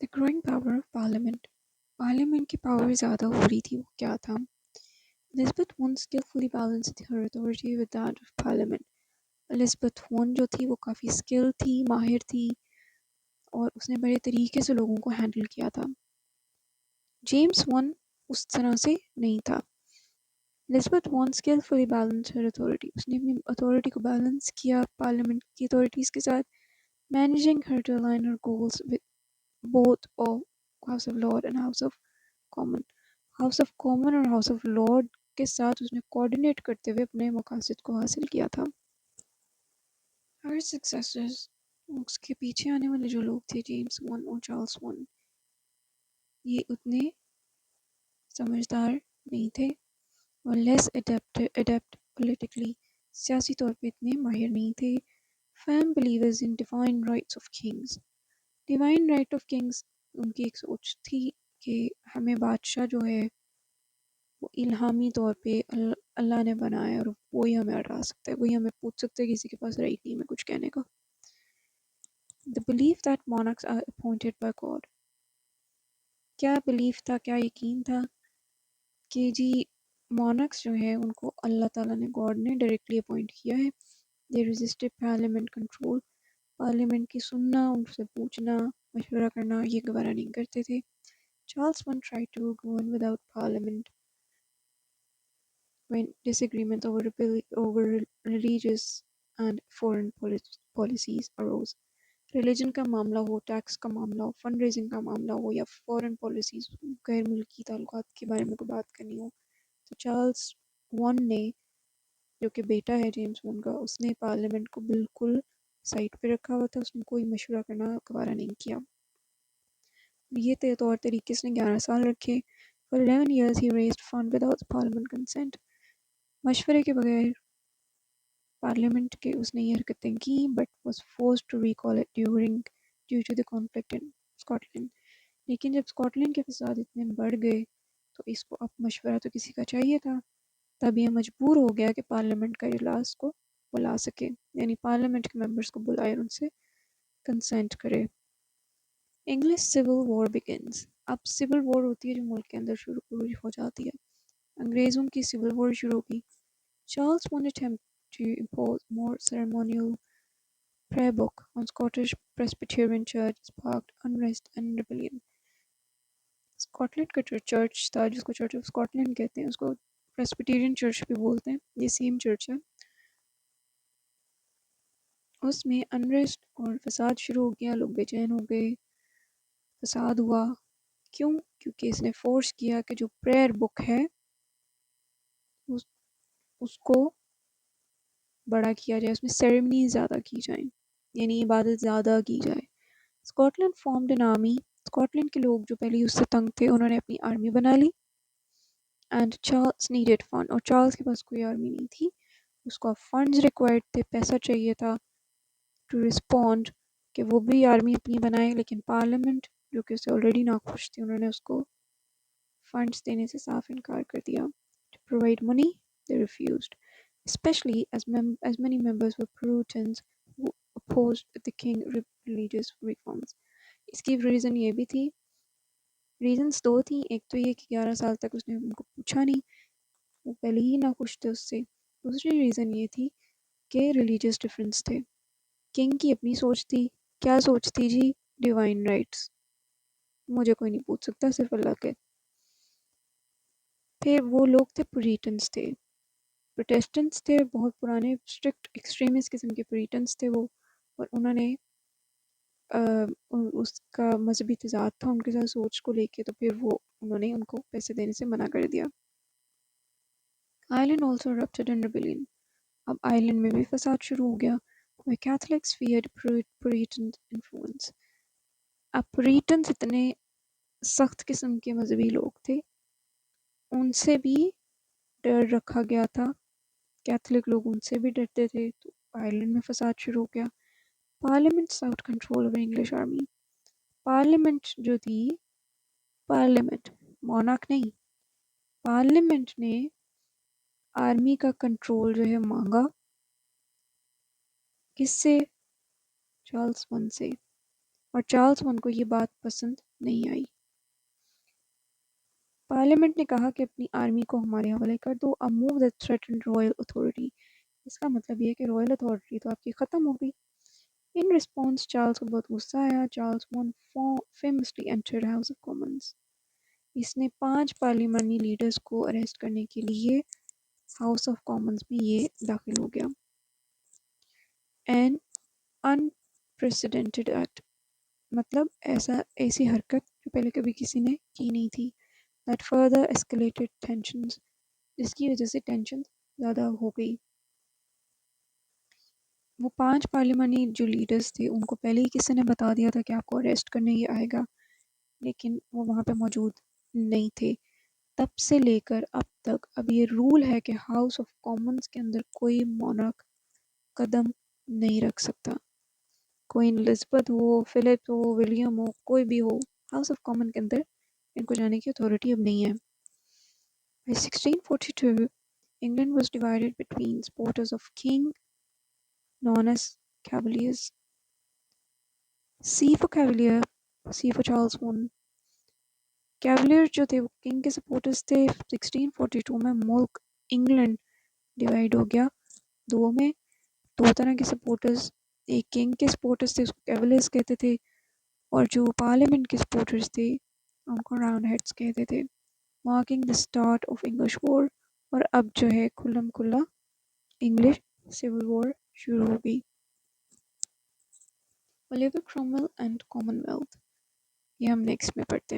The growing power of Parliament. Parliament की power ज़्यादा हो रही थी, वो क्या था? Elizabeth I skillfully balanced her authority with that of Parliament. Elizabeth I जो थी वो काफ़ी स्किल थी, माहिर थी और उसने बड़े तरीके से लोगों को हैंडल किया था। जेम्स I उस तरह से नहीं था। Elizabeth I skillfully balanced her authority. उसने अपनी authority को balance किया पार्लियामेंट की authorities के साथ, managing her to align her goals with both of House of Lord and House of Common. House of common और हाउस ऑफ लॉर्ड के साथ उसने कोऑर्डिनेट करते हुए अपने मकासद को हासिल किया था। हर सक्सेसर्स, उसके पीछे आने वाले जो लोग थे, जेम्स I और चार्ल्स I, ये उतने समझदार नहीं थे और लेस एडेप्ट पोलिटिकली, सियासी तौर पे इतने माहिर नहीं थे। Fam believers in divine rights of Kings. Divine right of Kings उनकी एक सोच थी कि हमें बादशाह जो है वो इल्हामी तौर पे अल्लाह ने बनाया और वही हमें हटा सकता है, वही हमें पूछ सकता है, किसी के पास राइट नहीं है कुछ कहने का। The belief that monarchs are appointed by God. क्या बिलीफ था, क्या यकीन था कि जी monarchs जो है उनको अल्लाह ताला ने, गॉड ने डायरेक्टली अपॉइंट किया है। दे रेजिस्टेड पार्लियामेंट कंट्रोल। पार्लियामेंट की सुनना, उनसे पूछना, मशवरा करना, ये गवारा नहीं करते थे। Charles I tried to govern without parliament when disagreements over religious and foreign policies arose. Religion का मामला हो, टैक्स का मामला हो, फंड रेजिंग का मामला हो या फॉरेन पॉलिसीज, गैर मुल्की ताल्लुकात के बारे में कोई बात करनी हो, तो चार्ल्स I ने, जो कि बेटा है जेम्स I का, उसने पार्लियामेंट को बिल्कुल साइड पे रखा हुआ था। उसने कोई मशवरा करना गवारा नहीं किया। ये तौर तरीके से 11 साल रखे। For 11 years he raised fund without parliament consent. मशवरे के बगैर पार्लियामेंट के उसने ये हरकतें की, but was forced to recall it due to the conflict in Scotland. लेकिन जब स्कॉटलैंड के फसाद इतने बढ़ गए तो इसको अब मशवरा तो किसी का चाहिए था। तब ये मजबूर हो गया कि पार्लियामेंट का इजलास को बुला सके, यानी पार्लियामेंट के मेंबर्स को बुलाए और उनसे कंसेंट करे। English civil war begins. अब सिविल वॉर होती है जो मुल्क के अंदर शुरू हो जाती है। अंग्रेज़ों की सिविल वॉर शुरू होगी। Charles I attempt to impose more ceremonial prayer book on Scottish Presbyterian Church sparked unrest and rebellion. Scotland का जो चर्च था, जिसको चर्च ऑफ स्कॉटलैंड कहते हैं, उसको प्रेस्बिटेरियन चर्च भी बोलते हैं, ये सेम चर्च है। उसमें अनरेस्ट और फसाद शुरू हो गया, लोग बेचैन हो गए, फसाद हुआ। क्यों? क्योंकि इसने फोर्स किया कि जो प्रेयर बुक है उसको बड़ा किया जाए, उसमें सेरेमनी ज़्यादा की जाए, यानी इबादत ज़्यादा की जाए। Scotland formed an army. Scotland के लोग जो पहले उससे तंग थे, उन्होंने अपनी आर्मी बना ली। एंड चार्ल्स नीडेड फंड, और चार्ल्स के पास कोई आर्मी नहीं थी, उसको फंड्स रिक्वायर्ड थे, पैसा चाहिए था टू रिस्पॉन्ड कि वो भी आर्मी अपनी बनाए। लेकिन पार्लियामेंट, जो कि उससे ऑलरेडी नाखुश थी, उन्होंने उसको फंड्स देने से साफ इनकार कर दिया। To provide money they refused, especially as many members were Puritans who opposed the king religious reforms. इसकी रीज़न ये भी थी, रीजंस दो थी। एक तो ये कि 11 साल तक उसने उनको पूछा नहीं, वो पहले ही नाखुश थे उससे। दूसरी रीज़न ये थी कि रिलीजियस डिफरेंस थे। किंग की अपनी सोच थी। क्या सोच थी जी? डिवाइन राइट्स, मुझे कोई नहीं पूछ सकता, सिर्फ अल्लाह के। फिर वो लोग थे पुरिटन्स थे, प्रोटेस्टेंट्स थे, बहुत पुराने स्ट्रिक्ट एक्सट्रीमिस्ट किस्म के पुरिटन्स थे वो, और उन्होंने उसका मजहबी तजाद था उनके साथ सोच को लेके, तो फिर वो उन्होंने उनको पैसे देने से मना कर दिया। Ireland also erupted in rebellion. अब आयरलैंड में भी फसाद शुरू हो गया। Catholics feared Puritan influence. अब पुरिटन्स इतने सख्त किस्म के मजहबी लोग थे, उनसे भी डर रखा गया था। कैथलिक लोग उनसे भी डरते थे, तो आयरलैंड में फसाद शुरू हो गया। Parliament south control over English army. Parliament जो थी, पार्लियामेंट मोनार्क नहीं, पार्लियामेंट ने आर्मी का कंट्रोल जो है मांगा। किससे? चार्ल्स I से। और चार्ल्स I को ये बात पसंद نہیں آئی۔ پارلیمنٹ نے کہا کہ اپنی آرمی کو ہمارے حوالے کر دو، a move that threatened royal authority۔ اس کا مطلب یہ ہے کہ رائل اتھارٹی تو آپ کی ختم ہو گئی۔ ان رسپانس چارلز کو بہت غصہ آیا۔ Charles one famously entered House of Commons۔ اس نے 5 پارلیمانی لیڈرز کو اریسٹ کرنے کے لیے ہاؤس آف کامنز میں یہ داخل ہو گیا۔ این unprecedented ایکٹ، مطلب ایسی حرکت جو پہلے کبھی کسی نے کی نہیں تھی۔ that further escalated tensions، جس کی وجہ سے ٹینشن زیادہ ہو گئی۔ وہ 5 پارلیمانی جو لیڈرز تھے ان کو پہلے ہی کسی نے بتا دیا تھا کہ آپ کو اریسٹ کرنے یہ آئے گا، لیکن وہ وہاں پہ موجود نہیں تھے۔ تب سے لے کر اب تک اب یہ رول ہے کہ ہاؤس آف کامنز کے اندر کوئی مونارک قدم نہیں رکھ سکتا۔ کوئین الزبتھ ہو، فلپ ہو، ولیم ہو، کوئی بھی ہو، ہاؤس آف کامن کے اندر ان کو جانے کی اتھارٹی اب نہیں ہے۔ By 1642 England was divided between supporters of king known as Cavaliers. C for Cavalier، C for Charles I۔ کیولیئر جو تھے وہ کنگ کے سپورٹرز تھے۔ 1642 میں ملک انگلینڈ ڈیوائیڈ ہو گیا دو میں، 2 طرح کے سپورٹرز، ایک کنگ کے سپورٹرز تھے اس کو کیولیئرز کہتے تھے، اور جو پارلیمنٹ کے سپورٹرز تھے ان کو راؤنڈ ہیڈز کہتے تھے۔ Marking the start of English war, اور اب جو ہے کھلم کھلا انگلش سول وار شروع ہو گئی۔ Oliver Cromwell and common wealth, یہ ہم نیکسٹ میں پڑھتے ہیں۔